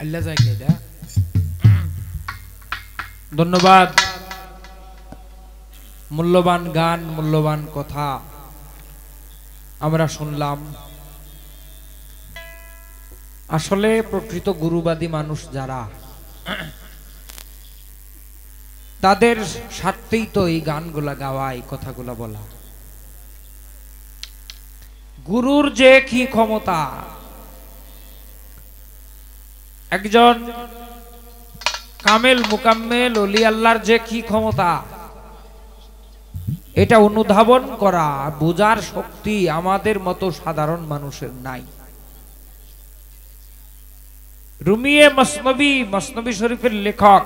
আল্লাহ যাকে দা ধন্যবাদ। মূল্যবান গান, মূল্যবান কথা আমরা শুনলাম। আসলে প্রকৃত গুরুবাদী মানুষ যারা, তাদের স্বার্থেই তো এই গানগুলা গাওয়া, এই কথাগুলা বলা। গুরুর যে কি ক্ষমতা, একজন কামেল মুকাম্মেল ওলি আল্লাহর যে কি ক্ষমতা, এটা অনুধাবন করা, বোঝার শক্তি আমাদের মতো সাধারণ মানুষের নাই। রুমিয়ে মসনবী, মসনবী শরীফের লেখক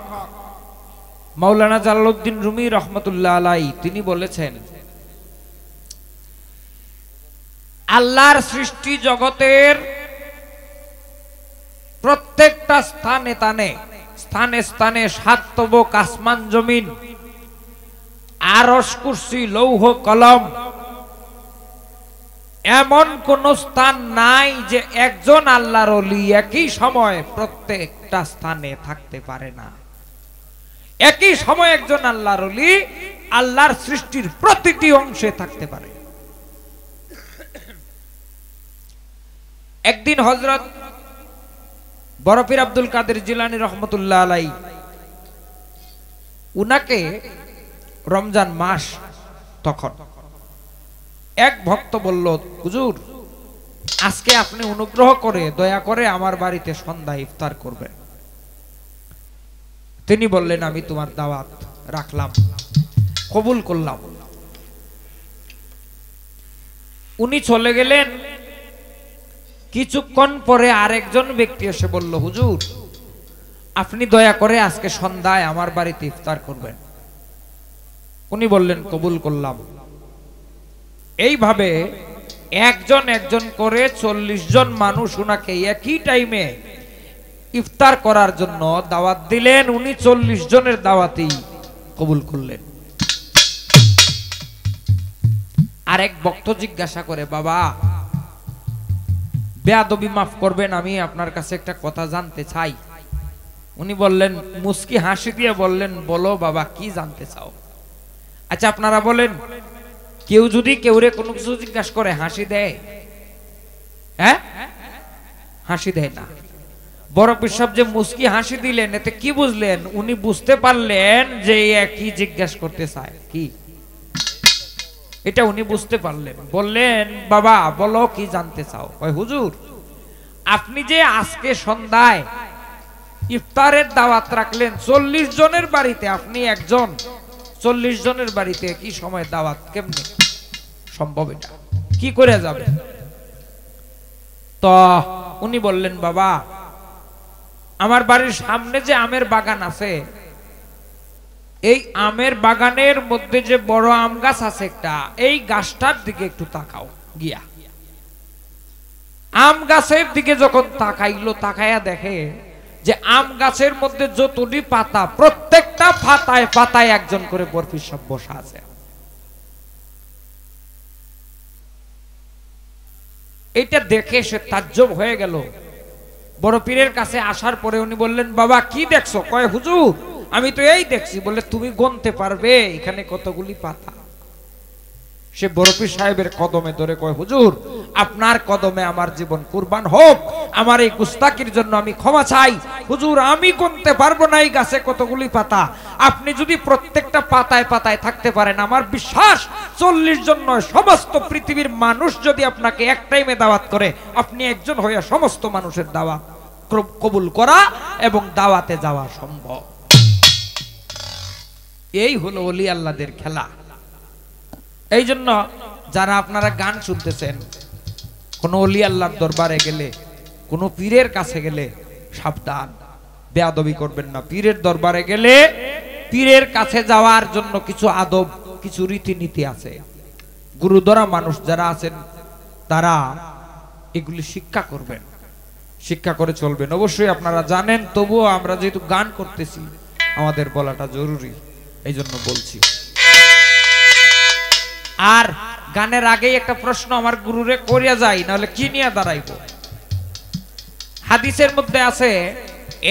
মাওলানা জালালউদ্দিন রুমি রহমতুল্লাহ আলাই, তিনি বলেছেন আল্লাহর সৃষ্টি জগতের প্রত্যেকটা স্থানে স্থানে স্থানে সাত তবক, আসমান জমিন, আরশ, কুরসি, লৌহ কলম, এমন কোন স্থান নাই যে একজন আল্লাহর ওলি একই সময় প্রত্যেকটা স্থানে থাকতে পারে না। একই সময় একজন আল্লাহর ওলি আল্লাহর সৃষ্টির প্রতিটি অংশে থাকতে পারে। একদিন হযরত বড় পীর আব্দুল কাদের জিলানী রহমতুল্লাহ আলাই, উনাকে রমজান মাস, তখন এক ভক্ত বলল, হুজুর আজকে আপনি অনুগ্রহ করে দয়া করে আমার বাড়িতে সন্ধ্যায় ইফতার করবেন। তিনি বললেন আমি তোমার দাওয়াত রাখলাম, কবুল করলাম। উনি চলে গেলেন। কিছুক্ষণ পরে আরেকজন ব্যক্তি এসে বলল, হুজুর আপনি দয়া করে আজকে সন্ধ্যায় আমার বাড়িতে ইফতার করবেন। উনি বললেন কবুল করলাম। এইভাবে একজন একজন করে 40 জন মানুষ উনাকে একই টাইমে ইফতার করার জন্য দাওয়াত দিলেন। উনি 40 জনের দাওয়াতই কবুল করলেন। আরেক ভক্ত জিজ্ঞাসা করে, বাবা বেয়াদবি মাফ করবেন, আমি আপনার কাছে একটা কথা জানতে চাই। উনি বললেন, মুস্কি হাসি দিয়ে বললেন, বলো বাবা কি জানতে চাও? আচ্ছা আপনারা বলেন, কেউ যদি কেউরে কোনো কিছু জিজ্ঞাসা করে হাসি দেয়? হ্যাঁ, হাসি দেয় না। বড় পীর সাহেব যে মুস্কি হাসি দিলেন, এতে কি বুঝলেন? উনি বুঝতে পারলেন যে কি জিজ্ঞাসা করতে চায়, কি এটা উনি বুঝতে পারলেন। বললেন, বাবা বলো কি জানতে চাও? ওই হুজুর আপনি যে আজকে সন্ধ্যায় ইফতারের দাওয়াত রাখলেন 40 জনের বাড়িতে, আপনি একজন 40 জনের বাড়িতে কি সময় দাওয়াত কেমনে সম্ভব? এটা কি করে যাবে? তো উনি বললেন, বাবা আমার বাড়ির সামনে যে আমের বাগান আছে, এই আমের বাগানের মধ্যে যে বড় আম গাছ আছে একটা, এই গাছটার দিকে একটু তাকাও গিয়া। আম গাছের দিকে যখন তাকাইলো, তাকাইয়া দেখে যে আম গাছের মধ্যে যতটি পাতা, প্রত্যেকটা পাতায় পাতায় একজন করে বরফি সব বসা আছে। এটা দেখে সে তাজ্জব হয়ে গেল। বড় পীরের কাছে আসার পরে উনি বললেন, বাবা কি দেখছো? কয় হুজুর আমি তো এই দেখছি। বলে তুমি গুনতে পারবে এখানে কতগুলি পাতা? সে বড় পীর সাহেবের কদমে ধরে কয়, হুজুর আপনার কদমে আমার জীবন কুরবান হোক, আমার এই গুস্তাকির জন্য আমি ক্ষমা চাই। হুজুর আমি গুনতে পারবো না এই গাছে কতগুলি পাতা, আপনি যদি প্রত্যেকটা পাতায় পাতায় থাকতে পারেন, আমার বিশ্বাস 40 জন নয়, সমস্ত পৃথিবীর মানুষ যদি আপনাকে এক টাইমে দাওয়াত করে, আপনি একজন হইয়া সমস্ত মানুষের দাওয়াত কবুল করা এবং দাওয়াতে যাওয়া সম্ভব। এই হলো ওলি আল্লাহদের খেলা। এই জন্য যারা আপনারা গান শুনতেছেন, কোন ওলি আল্লাহর দরবারে গেলে, কোন পীরের কাছে গেলে সাবধান, বেয়াদবি করবেন না। পীরের দরবারে গেলে পীরের কাছে যাওয়ার জন্য কিছু আদব, কিছু রীতিনীতি আছে। গুরুদরা মানুষ যারা আছেন তারা এগুলি শিক্ষা করবেন, শিক্ষা করে চলবেন। অবশ্যই আপনারা জানেন, তবুও আমরা যেহেতু গান করতেছি আমাদের বলাটা জরুরি, এই জন্য বলছি। আর গানের আগেই একটা প্রশ্ন আমার গুরুরে করিয়া যাই, নাহলে কি নিয়ে দাঁড়াইব। হাদিসের মধ্যে আছে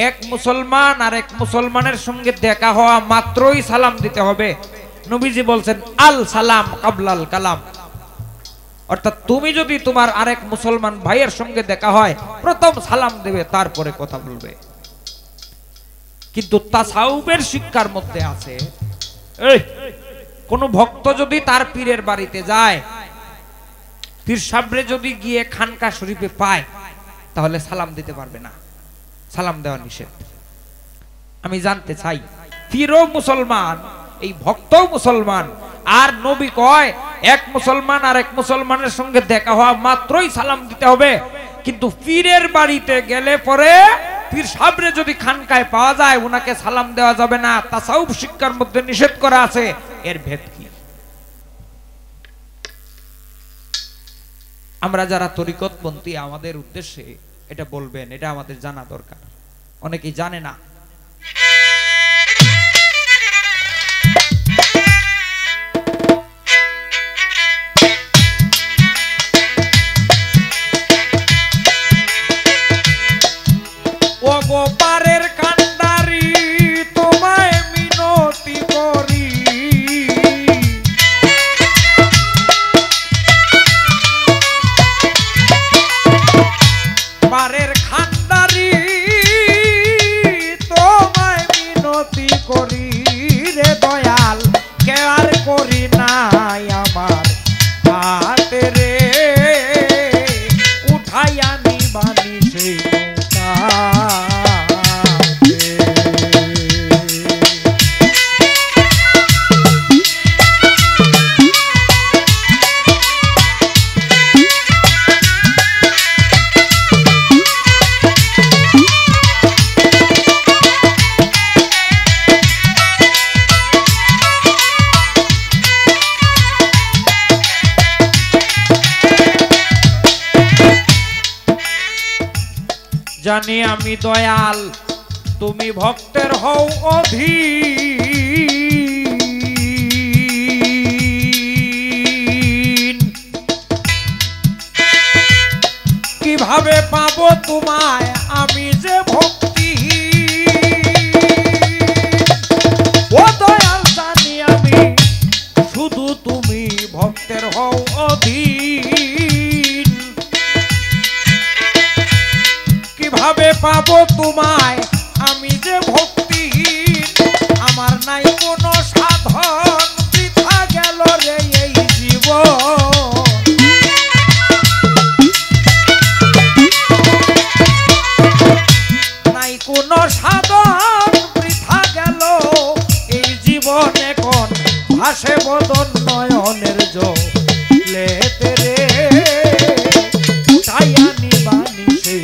এক মুসলমান আর এক মুসলমানের সঙ্গে দেখা হওয়া মাত্রই সালাম দিতে হবে। নবীজি বলছেন আল সালাম কাবলাল কালাম, অর্থাৎ তুমি যদি তোমার আরেক মুসলমান ভাইয়ের সঙ্গে দেখা হয় প্রথম সালাম দেবে, তারপরে কথা বলবে। কিন্তু তাসাউফের শিক্ষার মধ্যে আছে, কোন ভক্ত যদি তার পীরের বাড়িতে যায়, পীর সাবরে যদি গিয়ে খানকা শরীফে পায়, তাহলে সালাম দিতে পারবে না, সালাম দেওয়া নিষেধ। আমি জানতে চাই, পীরও মুসলমান, এই ভক্তও মুসলমান, আর নবী কয় এক মুসলমান আর এক মুসলমানের সঙ্গে দেখা হওয়া মাত্রই সালাম দিতে হবে, কিন্তু পীরের বাড়িতে গেলে পরে পীর সাবরে যদি খানকায় পাওয়া যায় ওনাকে সালাম দেওয়া যাবে না, তাসাউফ শিক্ষার মধ্যে নিষেধ করা আছে। এর ভেদ কি? আমরা যারা তরিকতপন্থী আমাদের উদ্দেশ্যে এটা বলবেন, এটা আমাদের জানা দরকার, অনেকেই জানে না। ও গোপারের কান্ডারি তোমায় মিনতি করি, পারের খান্ডারি তোমায় মিনতি করি রে দয়াল, কেয়ার করি নাই আমার হাতে রে, উঠাইয়া নিবানি সেই জানি আমি দয়াল তুমি ভক্তের হও অধীন, কিভাবে পাবো তোমায় আমি যে ভক্তি, ও দয়াল জানি আমি শুধু তুমি ভক্তের হও অধীন, কিভাবে পাবো তোমায় আমি যে ভক্তিহীন, আমার নাই কোনো সাধন বৃথা গেল রে এই জীবন, নাই কোনো সাধন বৃথা গেল এই জীবন, এখন ভাসে বদন নয়নের জলেতে রে, উঠাইয়া নিবানি সেই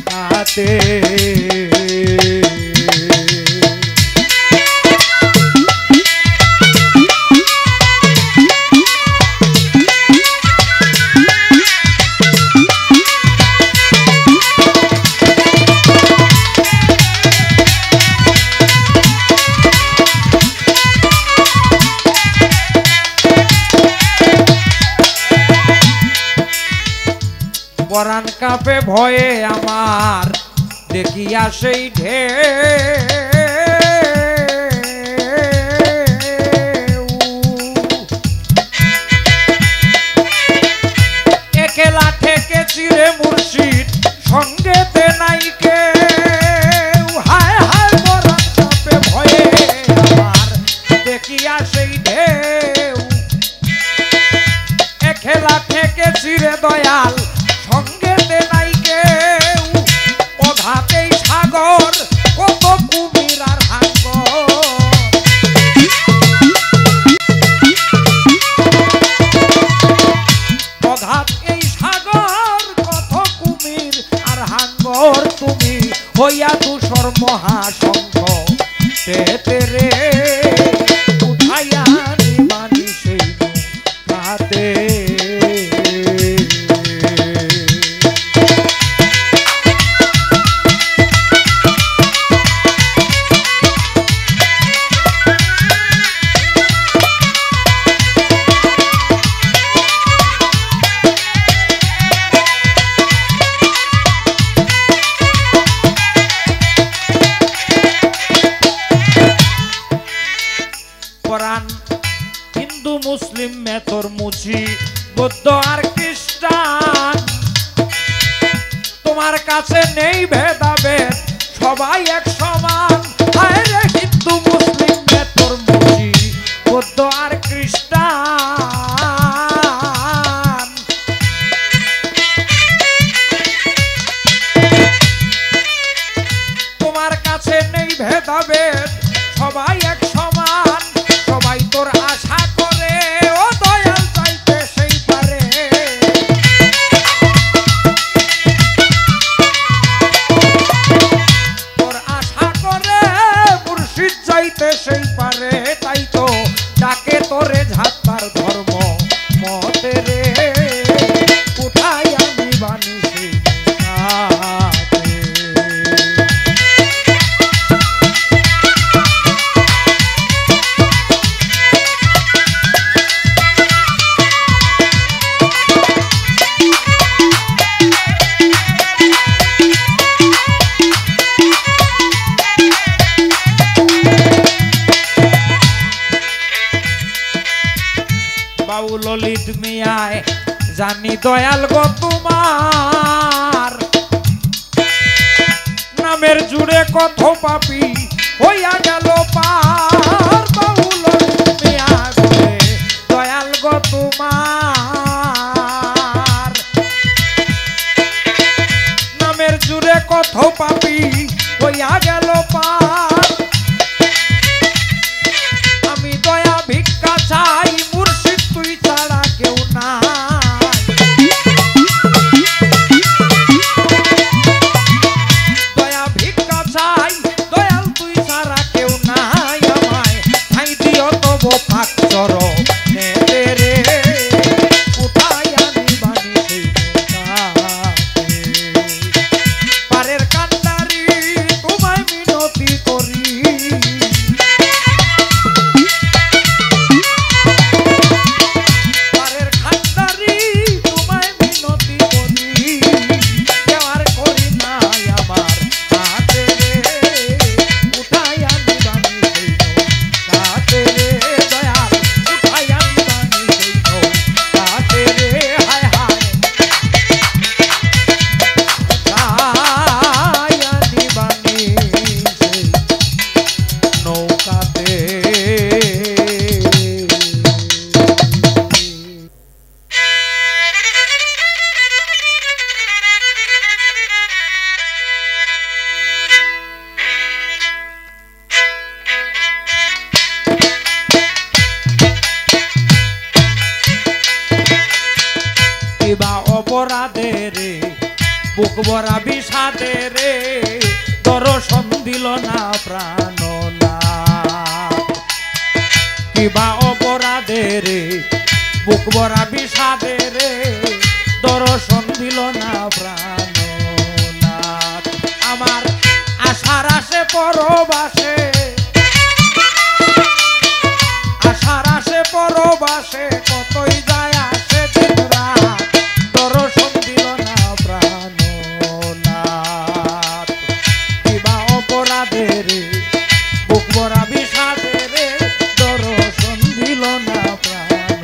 হাতে। পরাণ কাঁপে ভয়ে আমার দেখিয়া সেই ঢেউ, একলা থেকে চিরে মুর্শিদ সঙ্গেতে নাই কেউ, হায় হায় পরাণ কাঁপে ভয়ে আমার দেখিয়া সেই ঢেউ, একলা থেকে চিরে দয়াল সঙ্গেতে নাই কেউ, অঘাতেই সাগর কত কুমির আর হাঙ্গর, অঘাত এই সাগর কত কুমির আর হাঙ্গর, তুমি হইয়া তুষর মহাশঙ্খ তেতে রে, উঠাইয়া নিবানি সেই হাতে। মে তোর মুচি বৌদ্ধ আর খ্রিস্টান তোমার কাছে নেই ভেদাভেদ সবাই এক সমান হায় রে হিন্দু মুসলিম মে তোর মুচি বৌদ্ধ আর খ্রিস্টান তোমার কাছে নেই ভেদাভেদ সবাই এক সমান সবাই তোর আশা করে ও দয়াল চাইতে সেই পারে তোর আশা করে মুর্শিদ চাইতে সেই পারে তাই তো ডাকে তোরে ঝাত্তার ধর্ম মতে রে উঠাই আমি বানিয়েছি বাবু ললিত মিয়ায় জানি দয়াল গো তোমার নামের জুড়ে কত পাপি হইয়া গেল পার বাবু ললিত মিয়ায় বলে দয়াল গো তোমার নামের জুড়ে কত পাপি হইয়া গেল পার আমি দয়া ভিক্ষা চাই মুর্শিদ তুই ছাড়া কেউ নাই দয়া ভিক্ষা চাই দয়াল তুই ছাড়া কেউ নাই আমায় ঠাই দিও তব পাক চরণ নেতে রে উঠাই আনি বানিয়েছি পারের কান্ডারি তোমায় মিনতি করি অপরাধে রে বুক ভরা বিষাদে রে দর্শন দিল না প্রাণনাথ কিবা অপরাধে রে বুক ভরা বিষাদে রে দর্শন দিল না প্রাণনাথ আমার আশার আসে পরবাসে আশার আসে পরবাসে কতই যায় আসে দিন রাত দর্শন দিল না প্রাণনাথ কিবা অপরাধে রে বুক ভরা বিষাদে রে দর্শন দিল না প্রাণনাথ।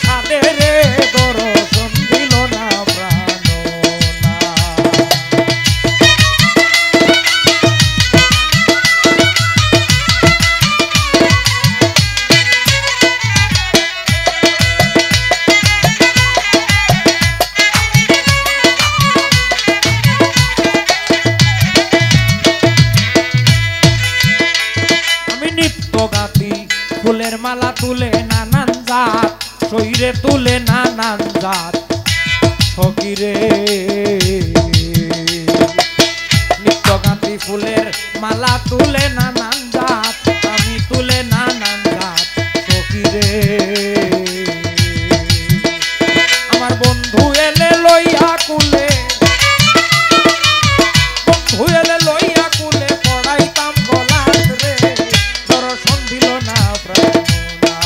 বিষাদে রে দর্শন দিল না প্রাণনা। আমি নিত্য গাতি ফুলের মালা তুলে নানান জাত, শরীরে তুলে নানান জাত সকিরে। নিত্য গাতি ফুলের মালা তুলে নানান জাত, আমি তুলে নানান জাত সকিরে। আমার বন্ধু এলে লইয়া কুলে, বন্ধু এলে লইয়া কুলে পড়াইতাম গলাত রে, দর্শন দিল না প্রাণনা।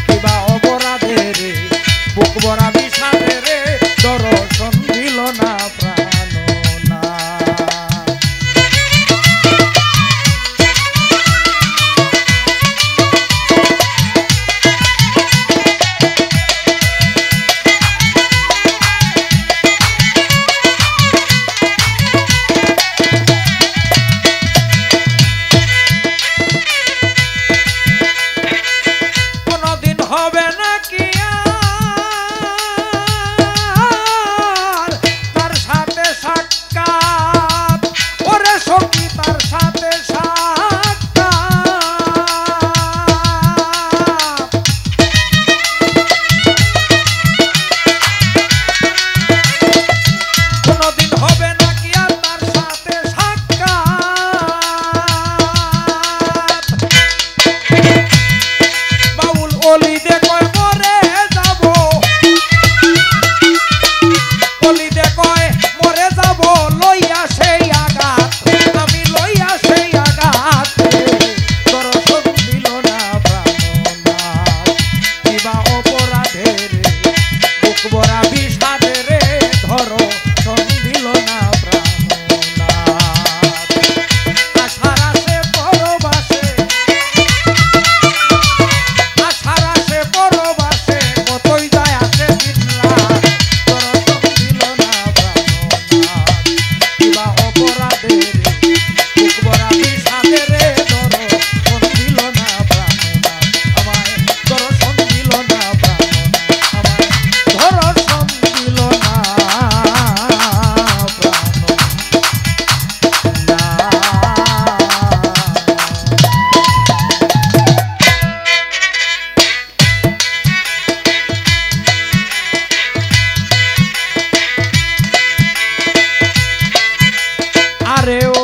কিবা অপরাধে রে বুক ভরা বিষাদে রে দর্শন দিল না প্রাণনা। কোনদিন হবে না কি আর তার সাথে সাক্ষাৎ, ওরে সখী তার সাথে সাক্ষাৎ। কোনদিন হবে না কি আর তার সাথে সাক্ষাৎ। বাউল অলি দেখয় মরে যাব, অলি দেখয় মরে যাব লইয়া সেই আঘাত, আমি লইয়া সেই আঘাত দর্শন দিল না প্রাণনা। কিবা অপরাধে রে বুক ভরা বিষাদে রে দর্শন দিল না প্রাণনা। আশার আসে পরবাসে, আশার আসে পরবাসে কতই যায় আসে দিনরাত, দর্শন দিল না প্রাণনা। কিবা অপরাধে রে বুক ভরা বিষাদে রে দর্শন দিল না প্রাণনা। আমায় দর্শন দিল না প্রাণনা, আমায় দর্শন দিল না প্রাণনা। আরে ও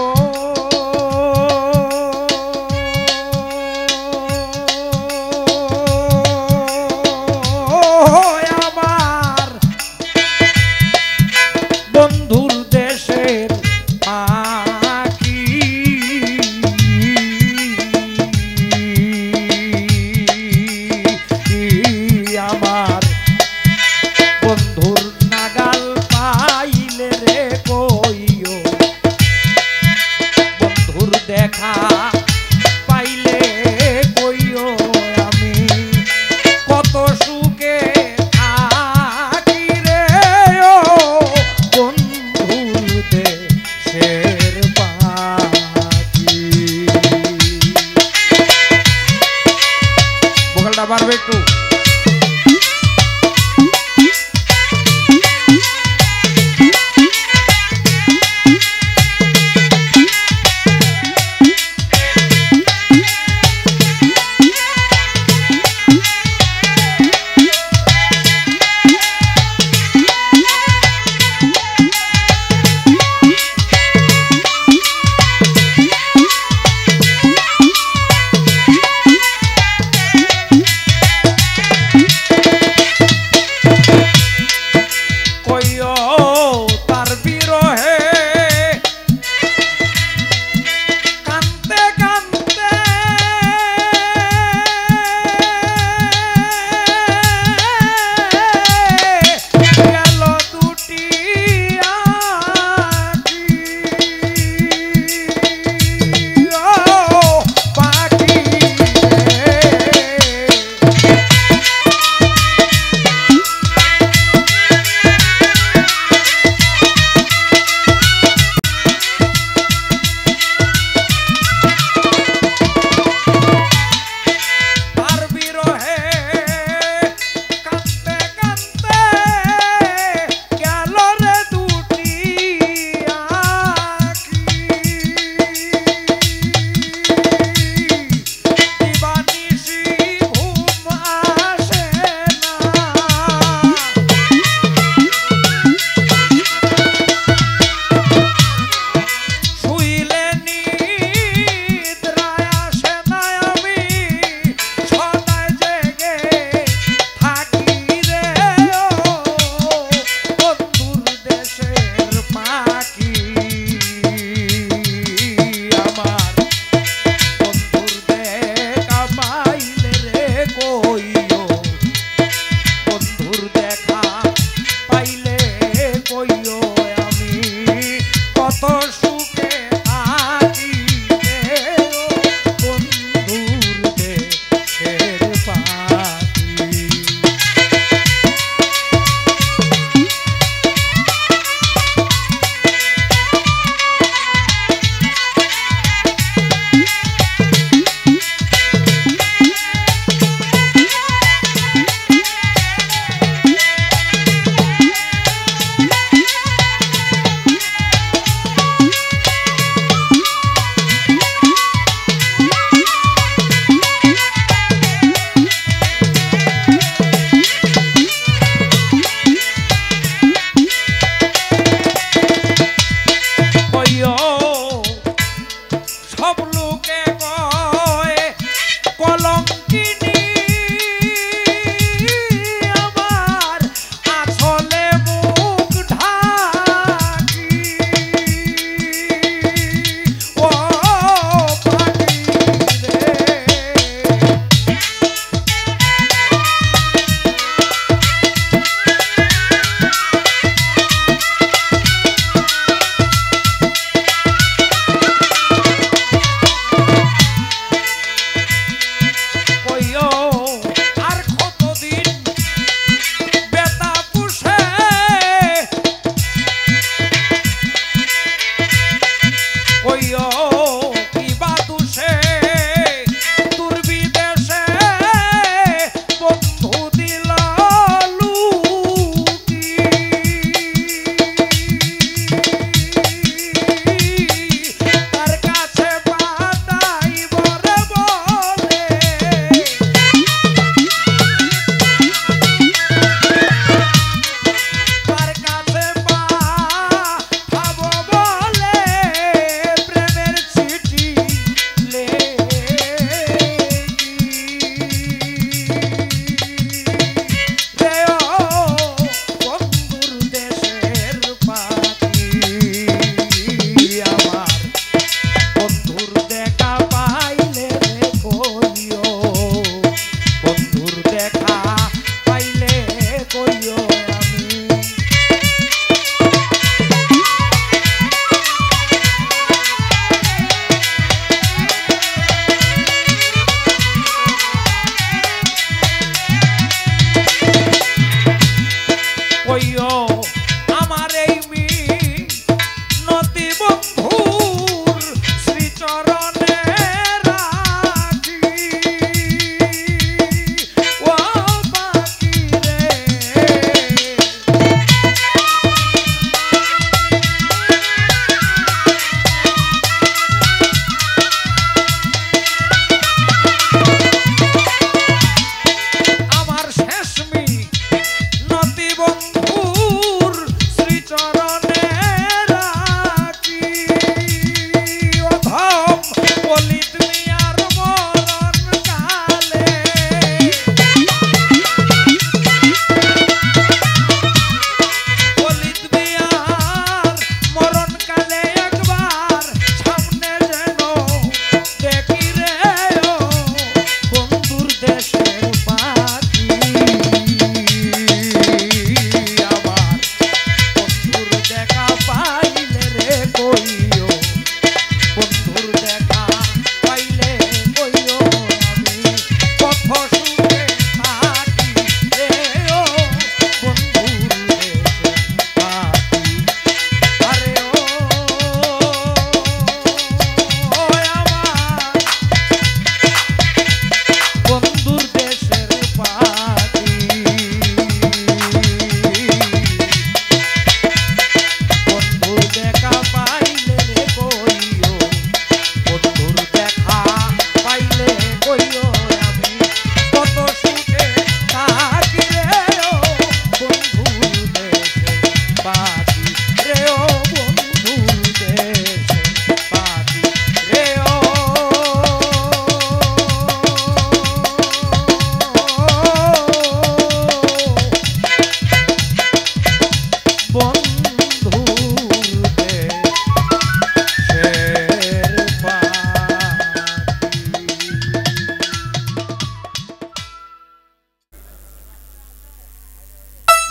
আমার বন্ধুর দেশের পাখি, আমার বন্ধুর নাগাল পাইলে রে কইও, বন্ধুর দেখা পাইলে কইও আমি কত সুখে থাকি রে ও বন্ধুর দেশের পাখি। ভোকালটা বাড়বে একটু।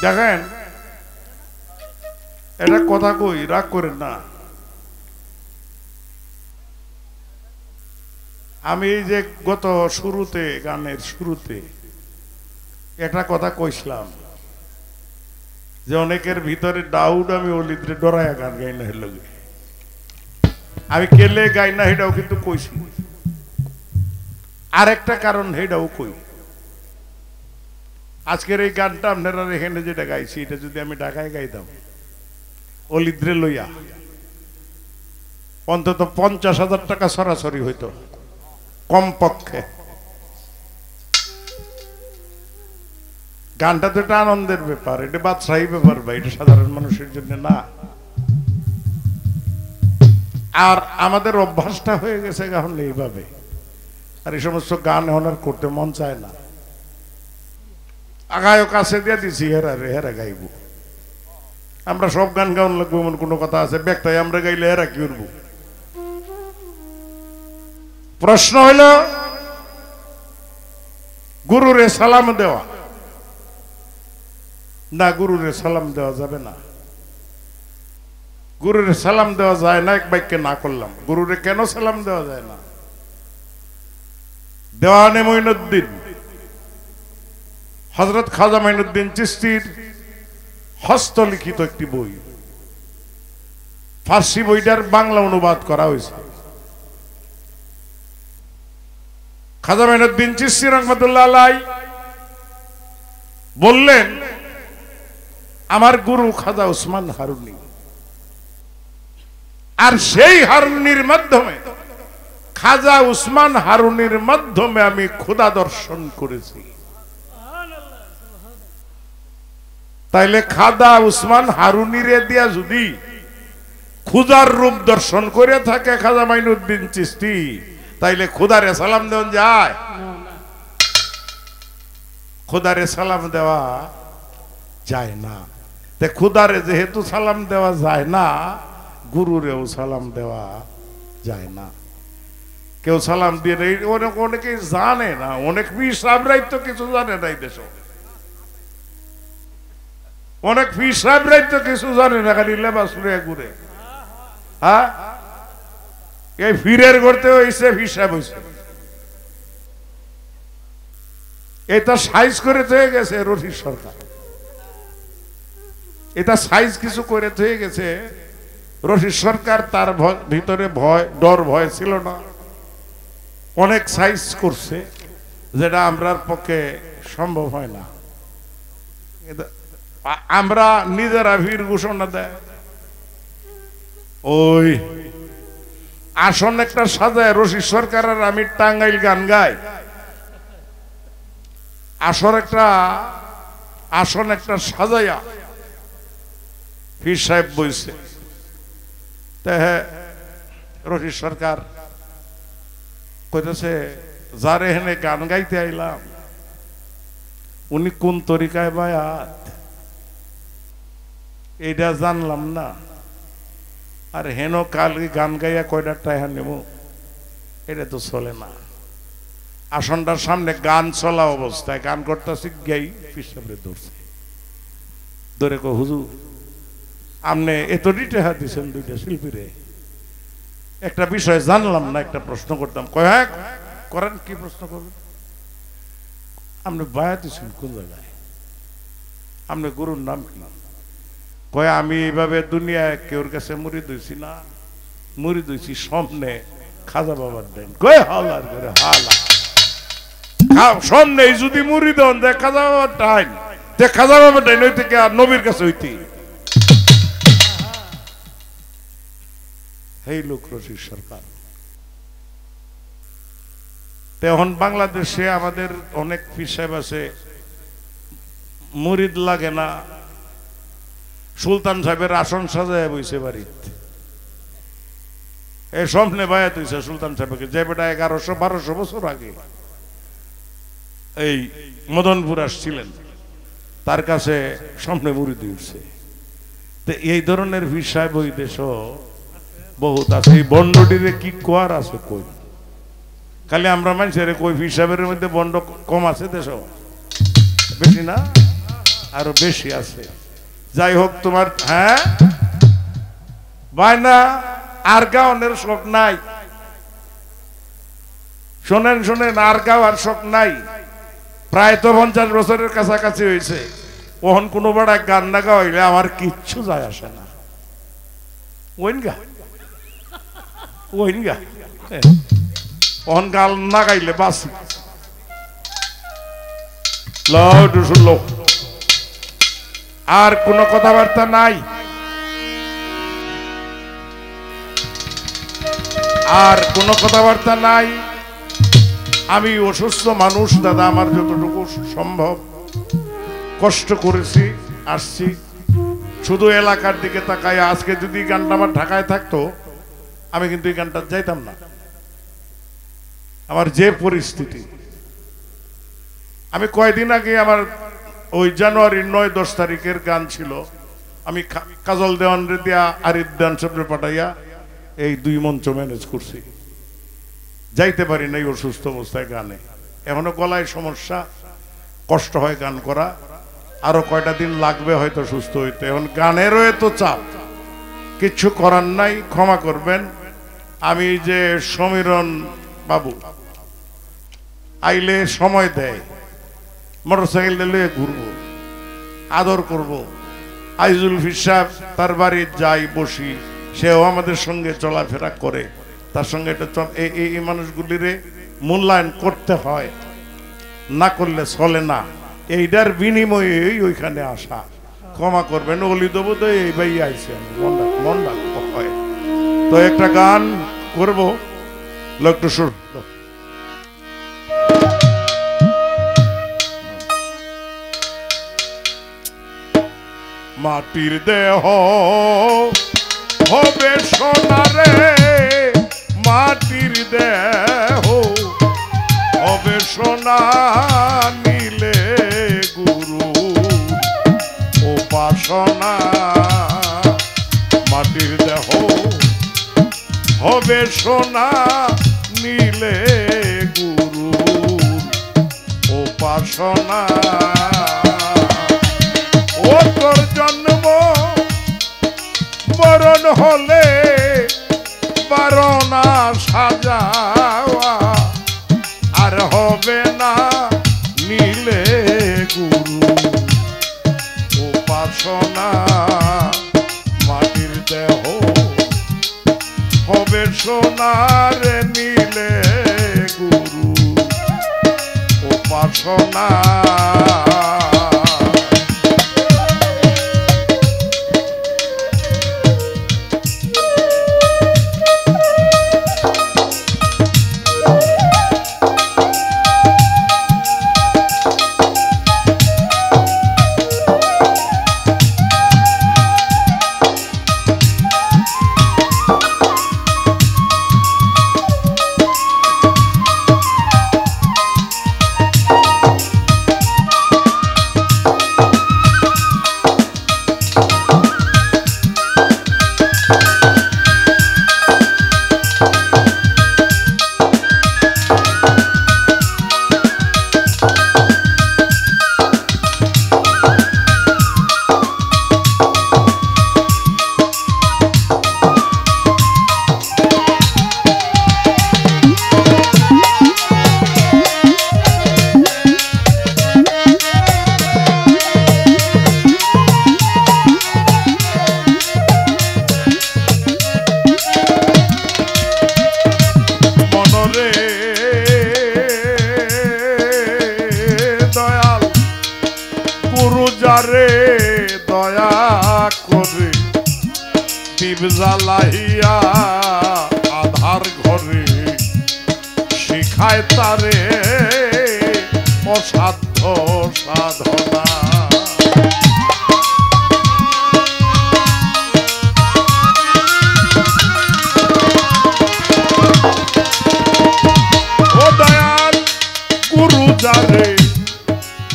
দেখেন এটা কথা কই, রাগ করেন না। আমি এই যে গত শুরুতে, গানের শুরুতে একটা কথা কইছিলাম যে অনেকের ভিতরে ডাউট আমি অলিদ্রে ডরায়া গান গাই না হলো, আমি কেলে গাই না সেটাও কিন্তু কইছি। আর একটা কারণ সেটাও কই, আজকের এই গানটা আপনারা এখানে যেটা গাইছি এটা যদি আমি ঢাকায় গাইতাম অলিদ্রে লইয়া, অন্তত 50,000 টাকা সরাসরি হইতো কমপক্ষে। গানটা তো একটা আনন্দের ব্যাপার, এটা বাদশাহী ব্যাপার ভাই, এটা সাধারণ মানুষের জন্য না। আর আমাদের অভ্যাসটা হয়ে গেছে এখন এইভাবে, আর এই সমস্ত গান এখন আর করতে মন চায় না। আগায়ও কাছে দিয়ে দিছি, হেরা গাইব। আমরা সব গান গাউন লাগবো এমন কোনো কথা আছে? ব্যক্তায় আমরা গাইলে হেরা কি করবো? প্রশ্ন হইল গুরুরে সালাম দেওয়া না, গুরুরে সালাম দেওয়া যাবে না। গুরুরে সালাম দেওয়া যায় না, এক বাক্যে না করলাম। গুরুরে কেন সালাম দেওয়া যায় না? দেওয়ানে মঈনুদ্দিন, হযরত খাজা মঈনুদ্দিন চিশতির হস্তলিখিত একটি বই, ফার্সি বইটার বাংলা অনুবাদ করা হয়েছে। খাজা মঈনুদ্দিন চিশতি রাহমাতুল্লাহ আলাইহি বললেন, আমার গুরু খাজা উসমান হারুনি, আর সেই হারুনির মাধ্যমে, খাজা উসমান হারুনির মাধ্যমে আমি খোদা দর্শন করেছি। তাইলে খাজা উসমান হারুনিরে দিয়া যদি খুদার রূপ দর্শন করে থাকে খাজা মঈনুদ্দিন চিশতি, তাইলে খুদারে সালাম দেওয়া যায়? খুদারে সালাম দেওয়া যায় না। তে খুদারে যেহেতু সালাম দেওয়া যায় না, গুরুরেও সালাম দেওয়া যায় না। কেউ সালাম দিয়ে অনেকে জানে না, অনেক পীর সাহেবরাই তো কিছু জানে না। এই দেশ অনেক পীর সাহেবরাই তো কিছু জানে না, খালি লেবাস লইয়া ঘুরে। হ্যাঁ, এই ফিরের করতে হয়েছে হিসাব হয়েছে, এটা সাইজ করে হয়ে গেছে রশিদ সরকার, এটা সাইজ কিছু করে হয়ে গেছে রশিদ সরকার। তার ভিতরে ভয়, ডর ভয় ছিল না, অনেক সাইজ করছে যেটা আমরার পক্ষে সম্ভব হয় না। আমরা নিজেরা ভিড় ঘোষণা দেয়, ওই আসন একটা সাজায় রশিদ সরকার আর আমি টাঙ্গাইল গান গাই, আসন একটা সাজাইয়া পীর সাহেব বইছে। রশিদ সরকার কইতেছে, যারে হেনে গান গাইতে আইলাম উনি কোন তরিকায় বায়াত এইটা জানলাম না, আর হেন কালকে গান গাইয়া কয়টা টাকা নেব, এটা তো চলে না। আসনটার সামনে গান চলা অবস্থায় গান করতেছি, গাই পীর সাহেবরে ধরছে, ধরে কো, হুজুর আপনি এত টাকা দিচ্ছেন দুইটা শিল্পীরে, একটা বিষয় জানলাম না, একটা প্রশ্ন করতাম। কয় হ্যাঁ করেন, কি প্রশ্ন করবেন? আপনি বায়াত দিচ্ছেন কোন জায়গায়? আপনি গুরুর নাম কি? কয় আমি এইভাবে দুনিয়ায় কেউর কাছে মুরিদ হইছি না, মুরিদ হইছি সামনে খাজা বাবার দেন। কয় হালার করে হালা, সামনে যদি মুরিদ হন দেখ খাজা বাবার টাইম, তে খাজা বাবার টাইম হইতে কে আর নবীর কাছে হইতে? এই লোক রশিদ সরকার। এখন বাংলাদেশে আমাদের অনেক পীর সাহেব আছে, মুরিদ লাগে না, সুলতান সাহেবের আসন সাজায় বইছে বাড়িতে, এই সামনে বায়াত হইছে সুলতান সাহেবকে, যে বেটা 1100-1200 বছর আগে এই মদনপুর আসছিলেন, তার কাছে সামনে মুরিদ উঠছে। তো এই ধরনের পীর সাহেব ওই দেশ বহুত আছে। এই বন্ডটিরে কি কোয়ার আছে কই? খালি আমরা মানুষের কই পীর সাহেবের মধ্যে বন্ড কম আছে দেশ, বেশি না। আরো বেশি আছে। যাই হোক তোমার হ্যাঁ বায়না আর গাওয়ানোর শখ নাই। শোনেন শোনেন, আর গাওয়ার শখ নাই। প্রায় তো 50 বছরের কাছাকাছি হয়েছে। ওহন কোনো বড় গান না গাওয়াইলে আমার কিচ্ছু যায় আসে না। ওইনগা ওইনগা ওহন গাল না গাইলে বাসি লো। আর কোনো কথাবার্তা নাই, আর কোনো কথাবার্তা নাই। আমি অসুস্থ মানুষ দাদা, আমার যতটুকু সম্ভব কষ্ট করেছি, আসছি। শুধু এলাকার দিকে তাকায়। আজকে যদি গানটা আমার ঢাকায় থাকতো আমি কিন্তু এই গানটা যাইতাম না। আমার যে পরিস্থিতি, আমি কয়দিন আগে আমার ওই জানুয়ারির 9-10 তারিখের গান ছিল, আমি কাজল দেওয়ান রে দিয়া আরিফ দেওয়ান সাহেবরে পাঠাইয়া এই 2 মঞ্চ ম্যানেজ করছি। যাইতে পারি নাই অসুস্থ অবস্থায় গানে। এখনো গলায় সমস্যা, কষ্ট হয় গান করা। আরো কয়টা দিন লাগবে হয়তো সুস্থ হইতে। এখন গানেরও এত চাপ, কিচ্ছু করার নাই, ক্ষমা করবেন। আমি যে সমীরণ বাবু আইলে সময় দেয়, মোটরসাইকেল দিলে ঘুরবো, আদর করব। আইজুল ফিসাব তার বাড়ি যাই বসি, সেও আমাদের সঙ্গে চলাফেরা করে। তার সঙ্গে এই মানুষগুলিরে মূল্যায়ন করতে হয়, না করলে চলে না। এইটার বিনিময়ে ওইখানে আসা। ক্ষমা করবেন, অলি দেবো তো এই ভাই আইসে, মন রাখতে হয়। তো একটা গান করবো, একটু সুর। মাটির দেহ হবে সোনারে, মাটির দেহ হবে সোনা, নিলে গুরু উপাসনা। মাটির দেহ হবে সোনা, নিলে গুরু উপাসনা। ও তোর জন্ম মরণ হলে বারণা সাজাওয়া, আর হবে না নিলে গুরু উপাসনা। মাটির দেহ হবে সোনার, নিলে গুরু উপাসনা। যারে দয়া করে দীপ জ্বালাইয়া আধার ঘরে শিখায় তারে অসাধ্য সাধনা। ও দয়াল গুরু যারে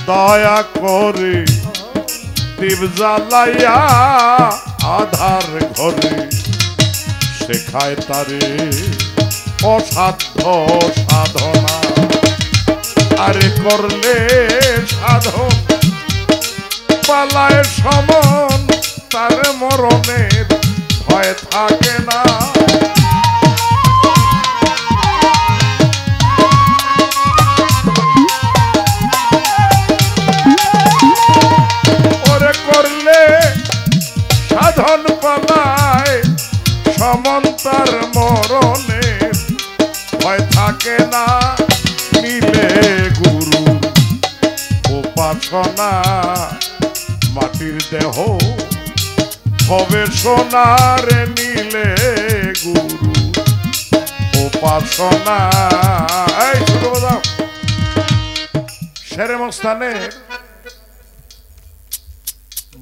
দয়া করে দীপ জ্বালাইয়া আধার ঘরে শেখায় তারে অসাধ্য সাধনা। আরে করলে সাধন পালায় সমন তার মরণের ভয় থাকে না। ওরে করলে সাধন পালায় সমন তার মরণের ভয় থাকে না। নিলে গুরু উপাসনা মাটির দেহ হবে সোনার। নিলে গুরু উপাসনা। শেরে মস্তানের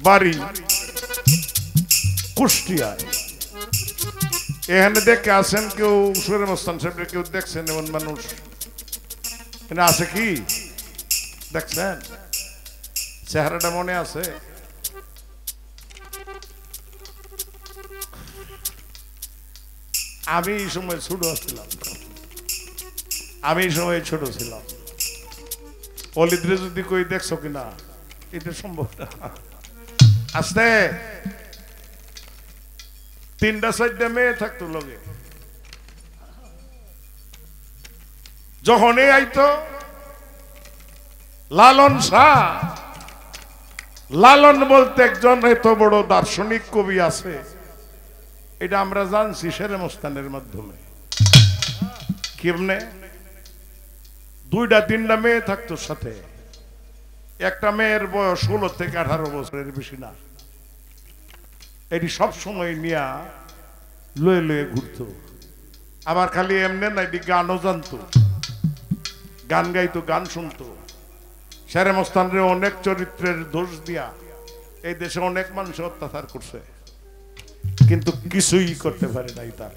বাড়ি কুষ্টিয়ায়। এখানে দেখে আসেন কেউ? শেরে মস্তান সাহেব কেউ দেখছেন? এমন মানুষ এখানে আছে কি? দেখছেন? চেহারাটা মনে আছে? আমি এই সময় ছোট ছিলাম, অলিদ্রে যদি কই দেখছো কিনা এটা সম্ভব না। আসতে 3-4টা মেয়ে থাকতো লগে। যখনই আইতো লালন শাহ, লালন বলতে একজন এত বড় দার্শনিক কবি আছে, এটা আমরা জানছি শেরে মস্তানের মাধ্যমে। কেমনে? 2-3টা মেয়ে থাকতো সাথে। একটা মেয়ের বয়স 16 থেকে 18 বছরের বেশি না। এটি সব সময় নিয়া লয়ে লয়ে ঘুরতো। আবার খালি এমনি না, এটি গানও জানতো, গান গাইতো, গান শুনতো। শেরে মস্তানের অনেক চরিত্রের দোষ দিয়া এই দেশে অনেক মানুষ অত্যাচার করছে, কিন্তু কিছুই করতে পারে নাই, তার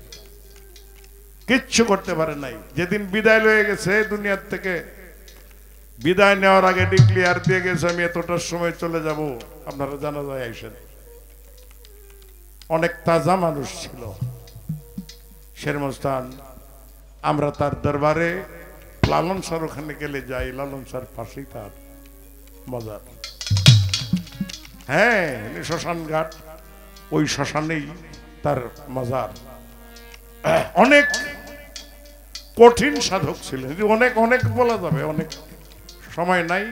কিচ্ছু করতে পারে নাই। যেদিন বিদায় লয়ে গেছে দুনিয়ার থেকে, বিদায় নেওয়ার আগে ডিক্লিয়ার দিয়ে গেছে আমি এতটার সময় চলে যাব, আপনারা জানা যায় আইসেন। অনেক তাজা মানুষ ছিল শেরে মস্তান। আমরা তার দরবারে লালন স্যার ওখানে গেলে যাই, লালন স্যার পাশেই তার মাজার। হ্যাঁ, শ্মশান ঘাট, ওই শ্মশানেই তার মাজার। অনেক কঠিন সাধক ছিলেন, অনেক অনেক বলা যাবে, অনেক সময় নাই।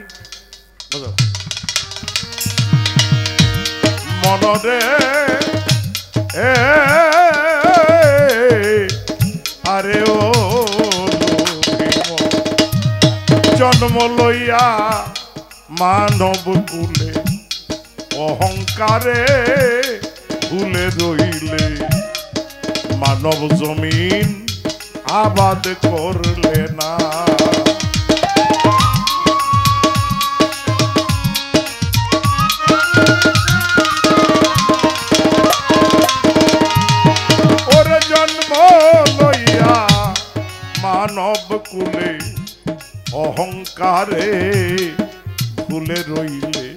মনরে আরে ও জন্ম লইয়া মানব কুলে অহংকারে ভুলে রইলে, মানব জমিন আবাদ করলে না। ওরে জন্ম লইয়া মানব কুলে অহংকারে ভুলে রইলে,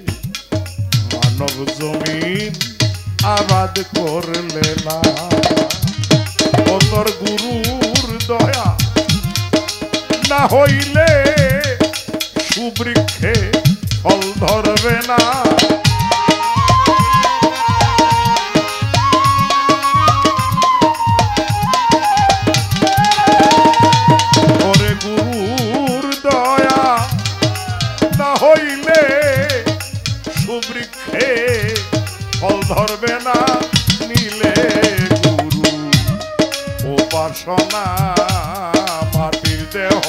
মানব জমিন আবাদ করলে না। ও তোর গুরুর দয়া না হইলে সুবৃক্ষে ফল ধরবে না। ওরে গুরুর দয়া না হইলে সুবৃক্ষে ফল ধরবে না। নিলে গুরু উপাসনা মাটির দেহ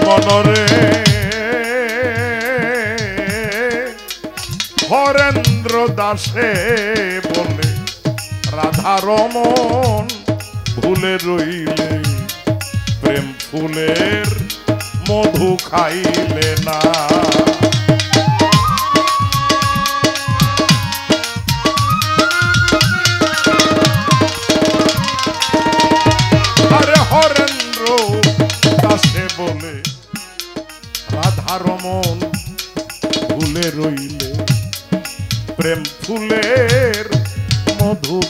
মনরে হরেন্দ্র দাসে বলে রাধা রমন ভুলে রইলে, প্রেম ফুলের মধু খাইলে না।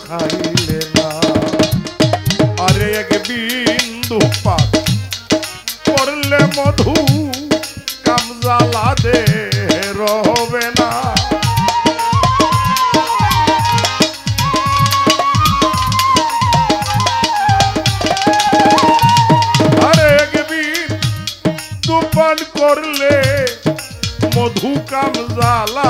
খাইলে না। আরে এক বিন্দু পান করলে মধু কামজালা দে রবে না। আরে এক বিন্দু পান করলে মধু কামজালা